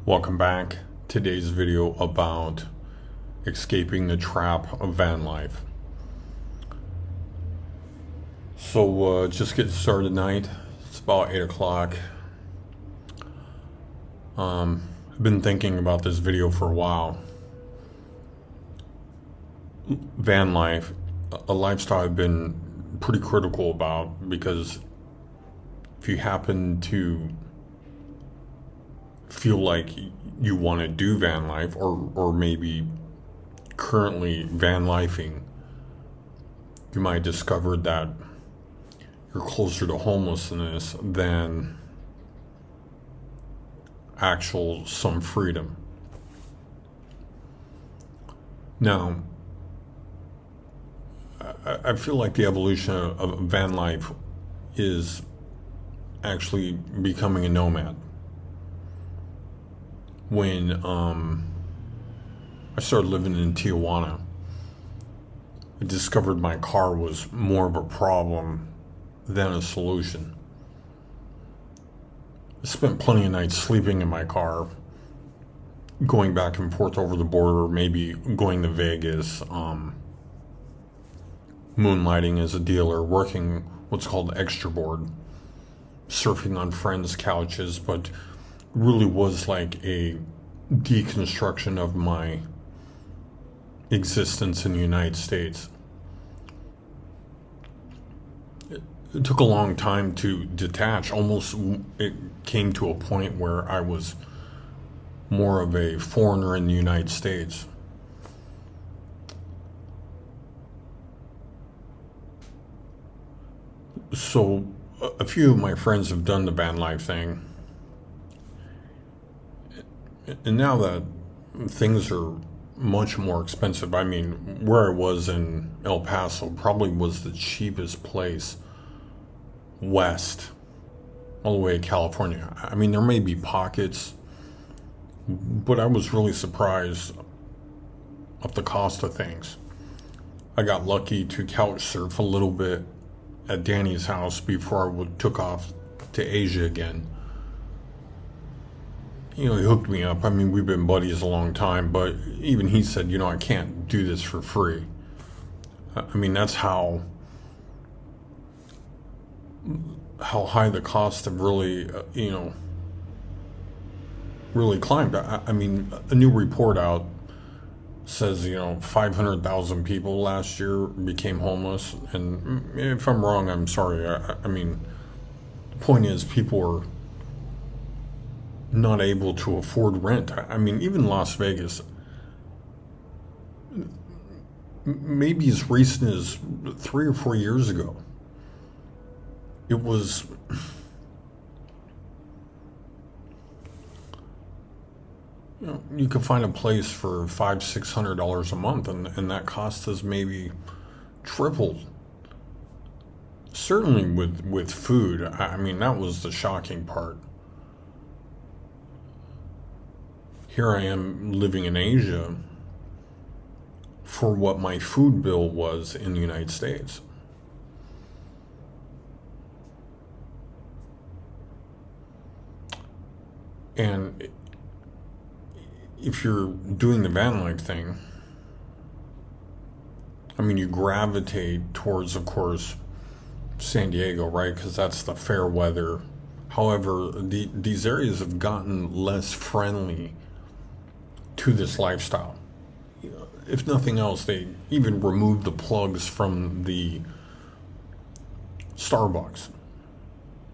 Welcome back. Today's video about escaping the trap of van life. So just getting started tonight. It's about 8 o'clock. I've been thinking about this video for a while. Van life, a lifestyle I've been pretty critical about, because if you happen to feel like you want to do van life, or maybe currently van lifing, you might discover that you're closer to homelessness than actual some freedom. Now, I feel like the evolution of van life is actually becoming a nomad. When I started living in Tijuana, I discovered my car was more of a problem than a solution. I spent plenty of nights sleeping in my car, going back and forth over the border, maybe going to Vegas, moonlighting as a dealer, working what's called extra board, surfing on friends' couches, but really was like a deconstruction of my existence in the United States. It took a long time to detach. Almost it came to a point where I was more of a foreigner in the United States. So a few of my friends have done the van life thing. And now that things are much more expensive, I mean, where I was in El Paso probably was the cheapest place west, all the way to California. I mean, there may be pockets, but I was really surprised of the cost of things. I got lucky to couch surf a little bit at Danny's house before I took off to Asia again. He hooked me up. I mean, we've been buddies a long time, but even he said, I can't do this for free. I mean, that's how high the costs have really, really climbed. I mean, a new report out says, 500,000 people last year became homeless. And if I'm wrong, I'm sorry. I mean, the point is, people are not able to afford rent. I mean, even Las Vegas, maybe as recent as 3 or 4 years ago, it was you could find a place for $500-$600 a month, and that cost has maybe tripled. Certainly with food. I mean, that was the shocking part. Here I am living in Asia for what my food bill was in the United States. And if you're doing the van life thing, I mean, you gravitate towards, of course, San Diego, right? Because that's the fair weather. However, these areas have gotten less friendly to this lifestyle. If nothing else, they even removed the plugs from the Starbucks,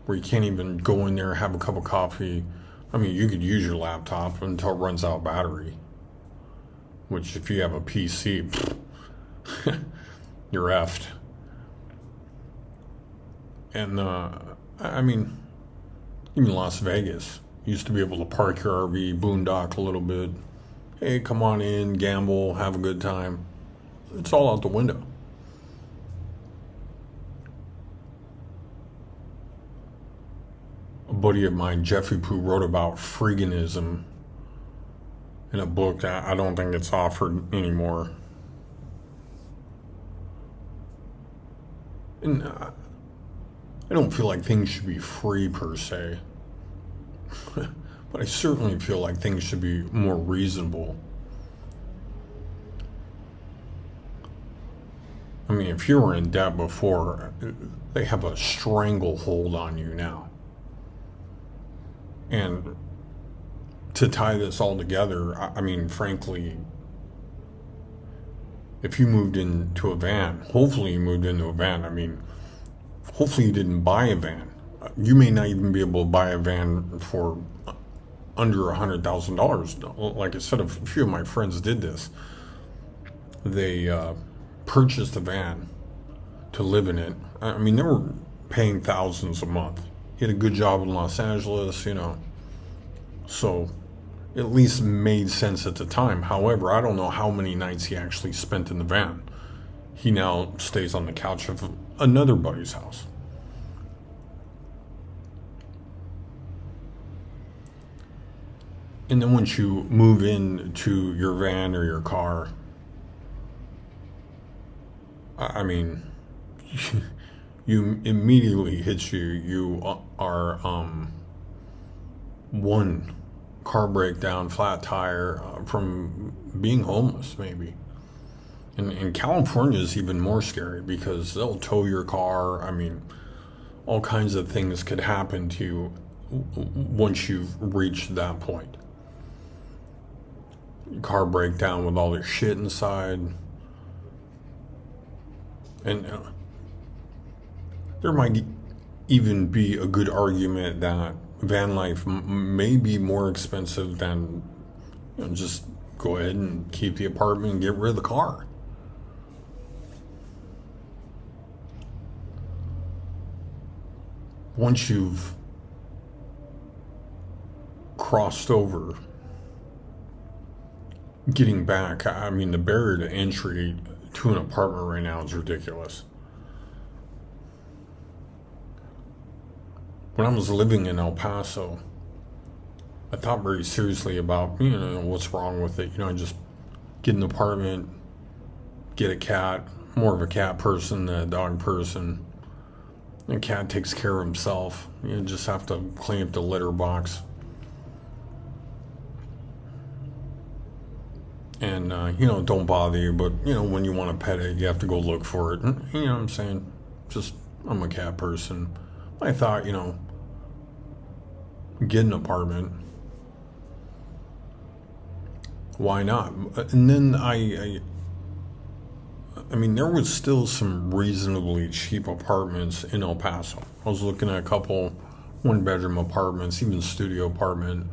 where you can't even go in there, have a cup of coffee. I mean, you could use your laptop until it runs out of battery, which if you have a PC, you're effed. And I mean, even Las Vegas, you used to be able to park your RV, boondock a little bit. Hey, come on in, gamble, have a good time. It's all out the window. A buddy of mine, Jeffrey Pooh, wrote about freeganism in a book. I don't think it's offered anymore. And I don't feel like things should be free per se. but I certainly feel like things should be more reasonable. I mean, if you were in debt before, they have a stranglehold on you now. And to tie this all together, I mean, frankly, if you moved into a van, hopefully you moved into a van. I mean, hopefully you didn't buy a van. You may not even be able to buy a van for under $100,000. Like I said, a few of my friends did this. They purchased a van to live in it. I mean, they were paying thousands a month. He had a good job in Los Angeles, so at least made sense at the time. However, I don't know how many nights he actually spent in the van. He now stays on the couch of another buddy's house. And then once you move into your van or your car, I mean, you immediately hits you. You are one car breakdown, flat tire from being homeless, maybe. And California is even more scary because they'll tow your car. I mean, all kinds of things could happen to you once you've reached that point. Car breakdown with all your shit inside. And there might even be a good argument that Vanlife may be more expensive than just go ahead and keep the apartment and get rid of the car. Once you've crossed over, getting back, I mean, the barrier to entry to an apartment right now is ridiculous. When I was living in El Paso, I thought very seriously about, what's wrong with it. I just get an apartment, get a cat, more of a cat person than a dog person. The cat takes care of himself. You just have to clean up the litter box. And, don't bother you, but, when you want to pet it, you have to go look for it. And, you know what I'm saying? I'm a cat person. I thought, get an apartment. Why not? And then I mean, there was still some reasonably cheap apartments in El Paso. I was looking at a couple one-bedroom apartments, even studio apartment.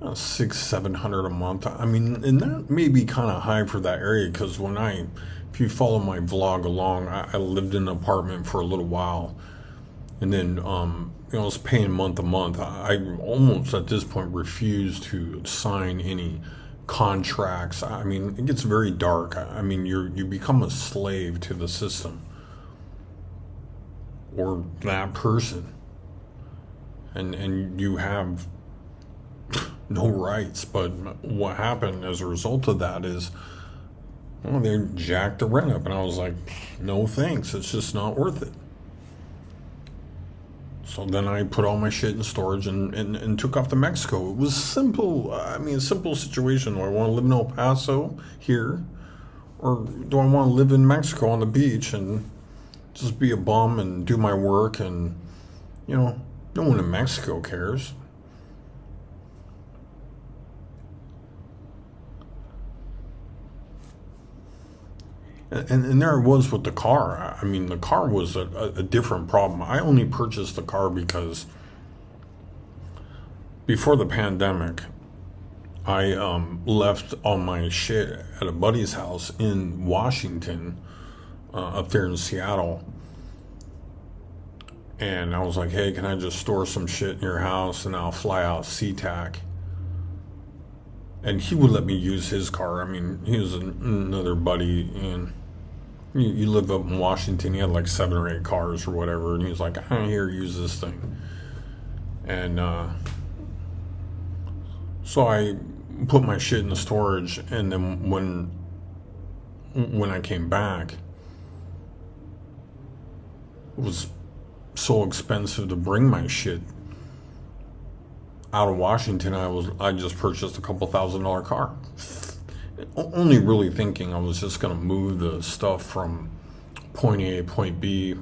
$600-700 a month. I mean, and that may be kind of high for that area because if you follow my vlog along, I lived in an apartment for a little while, and then I was paying month to month. I almost at this point refuse to sign any contracts. I mean, it gets very dark. I mean, you become a slave to the system or that person, and you have no rights. But what happened as a result of that is, they jacked the rent up, and I was like, no thanks, it's just not worth it. So then I put all my shit in storage and took off to Mexico. It was simple. I mean, a simple situation. Do I want to live in El Paso here, or do I want to live in Mexico on the beach and just be a bum and do my work? And no one in Mexico cares. And there it was with the car. I mean, the car was a different problem. I only purchased the car because before the pandemic, I left all my shit at a buddy's house in Washington, up there in Seattle. And I was like, hey, can I just store some shit in your house and I'll fly out SeaTac? And he would let me use his car. I mean, he was another buddy, and you live up in Washington. He had like 7 or 8 cars or whatever, and he was like, here, use this thing. And so I put my shit in the storage, and then when I came back, it was so expensive to bring my shit out of Washington, I just purchased a couple $1,000 car. Only really thinking I was just gonna move the stuff from point A to point B.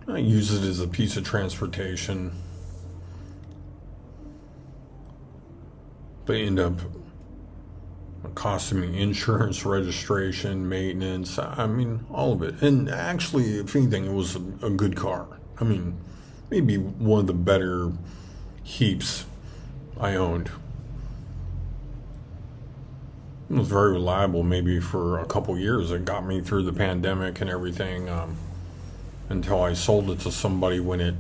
I use it as a piece of transportation. But end up costing me insurance, registration, maintenance. I mean, all of it. And actually, if anything, it was a good car. I mean, maybe one of the better heaps I owned. It was very reliable, maybe for a couple years. It got me through the pandemic and everything, until I sold it to somebody when it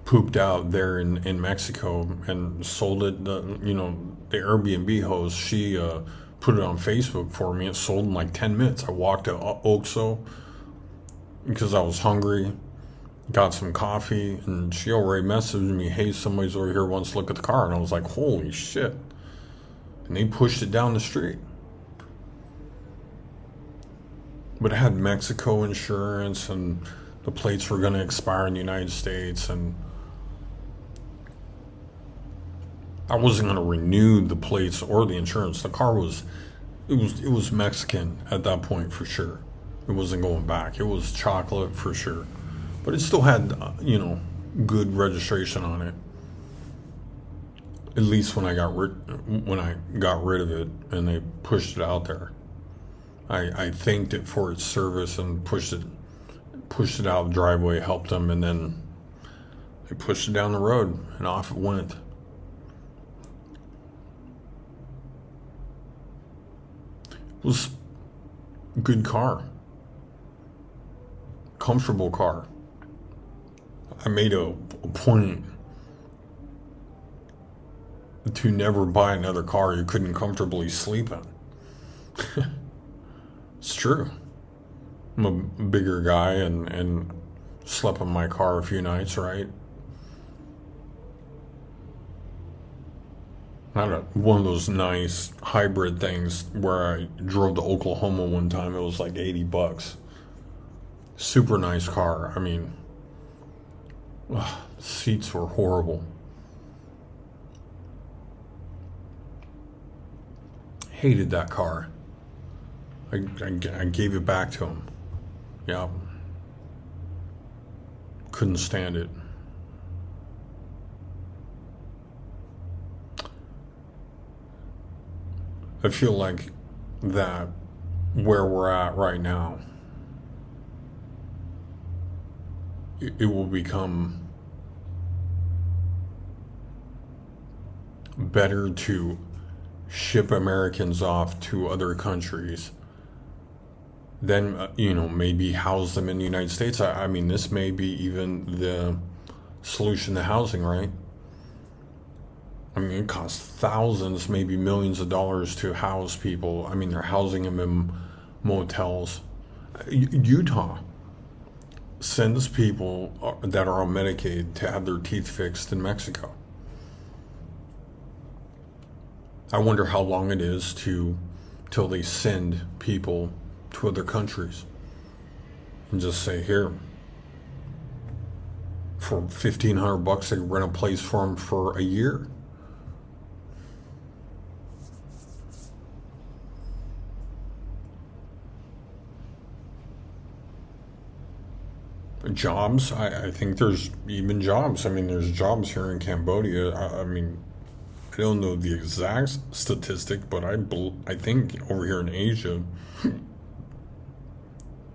pooped out there in Mexico, and sold it. The Airbnb host, she put it on Facebook for me. It sold in like 10 minutes. I walked to Oxxo because I was hungry, got some coffee, and she already messaged me, hey, somebody's over here, wants to look at the car. And I was like, holy shit. And they pushed it down the street. But it had Mexico insurance, and the plates were going to expire in the United States, and I wasn't going to renew the plates or the insurance. The car was Mexican at that point for sure. It wasn't going back. It was chocolate for sure, but it still had good registration on it. At least when I got rid of it and they pushed it out there, I thanked it for its service and pushed it out the driveway, helped them, and then they pushed it down the road and off it went. It was a good car, comfortable car. I made a point to never buy another car you couldn't comfortably sleep in. It's true. I'm a bigger guy and slept in my car a few nights, right? Not one of those nice hybrid things where I drove to Oklahoma one time. It was like $80. Super nice car. I mean, seats were horrible. Hated that car. I gave it back to him. Yeah. Couldn't stand it. I feel like that where we're at right now, it will become better to ship Americans off to other countries than, maybe house them in the United States. I mean, this may be even the solution to housing, right? I mean, it costs thousands, maybe millions of dollars to house people. I mean, they're housing them in motels. Utah sends people that are on Medicaid to have their teeth fixed in Mexico. I wonder how long it is till they send people to other countries and just say, here, for $1,500, they rent a place for them for a year. Jobs, I think there's even jobs. I mean, there's jobs here in Cambodia. I mean, I don't know the exact statistic, but I think over here in Asia,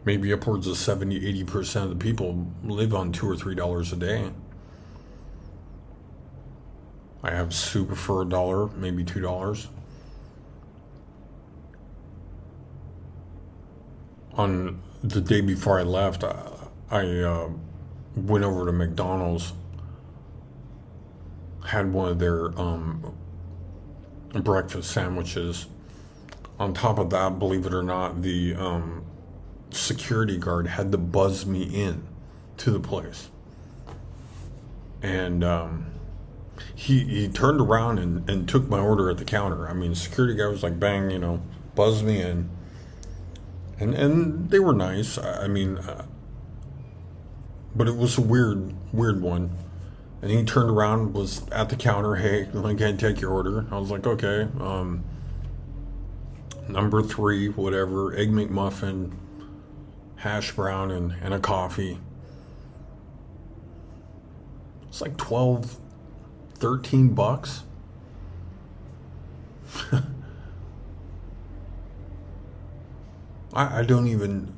maybe upwards of 70-80% of the people live on $2 or $3 a day. I have super for $1, maybe $2. On the day before I left, I went over to McDonald's, had one of their breakfast sandwiches. On top of that, believe it or not, the security guard had to buzz me in to the place. And he turned around and took my order at the counter. I mean, security guy was like, bang, buzzed me in. And they were nice. I mean... but it was a weird one. And he turned around, was at the counter. Hey, can I take your order? I was like, okay. Number 3, whatever, egg McMuffin, hash brown, and a coffee. It's like 12, 13 bucks. I don't even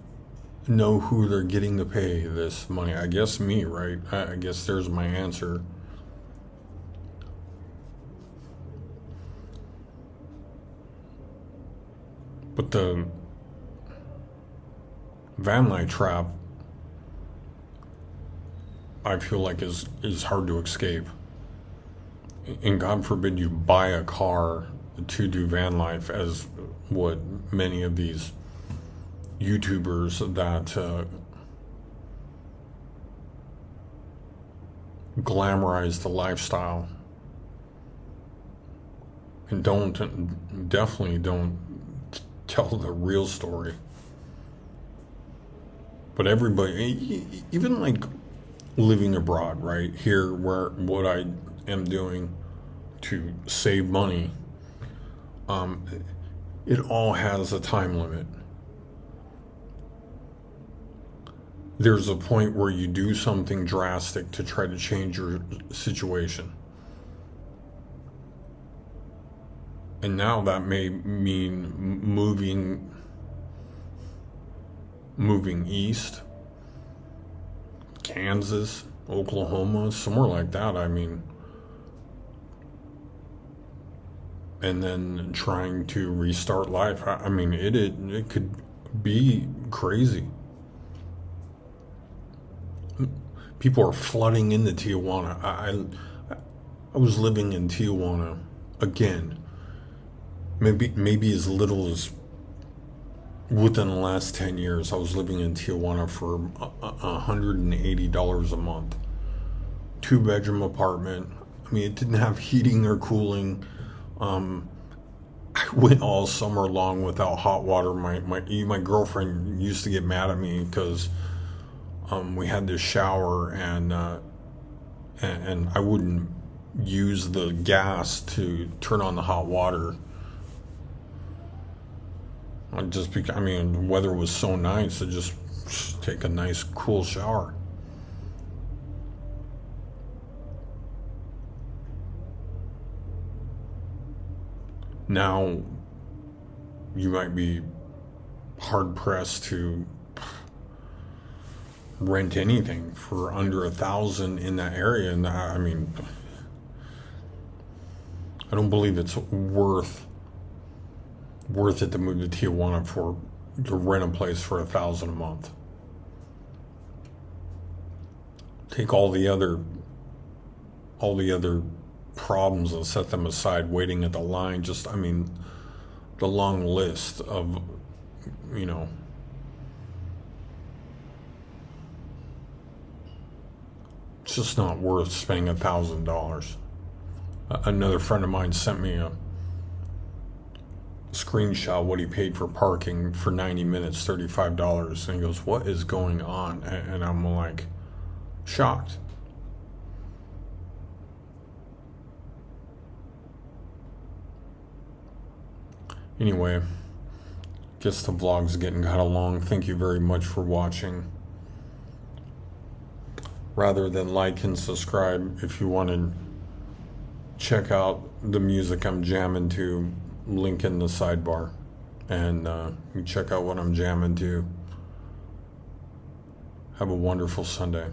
know who they're getting to pay this money. I guess me, right? I guess there's my answer. But the Vanlife trap, I feel like is hard to escape. And God forbid you buy a car to do van life, as what many of these YouTubers that glamorize the lifestyle and definitely don't tell the real story. But everybody, even like living abroad, right here, where what I am doing to save money, it all has a time limit. There's a point where you do something drastic to try to change your situation. And now that may mean moving east, Kansas, Oklahoma, somewhere like that. I mean, and then trying to restart life. I mean, it could be crazy. People are flooding into Tijuana. I was living in Tijuana again. Maybe as little as within the last 10 years, I was living in Tijuana for $180 a month. 2-bedroom apartment. I mean, it didn't have heating or cooling. I went all summer long without hot water. My girlfriend used to get mad at me because we had this shower and I wouldn't use the gas to turn on the hot water. The weather was so nice to just take a nice cool shower. Now, you might be hard pressed to rent anything for under $1,000 in that area, and I don't believe it's worth it to move to Tijuana to rent a place for $1,000 a month. Take all the other problems and set them aside, waiting at the line. The long list of, it's just not worth spending $1,000. Another friend of mine sent me a screenshot what he paid for parking for 90 minutes, $35, and he goes, "What is going on?" And I'm like, shocked. Anyway, guess the vlog's getting kind of long. Thank you very much for watching. Rather than like and subscribe, if you want to check out the music I'm jamming to, link in the sidebar, and you check out what I'm jamming to. Have a wonderful Sunday.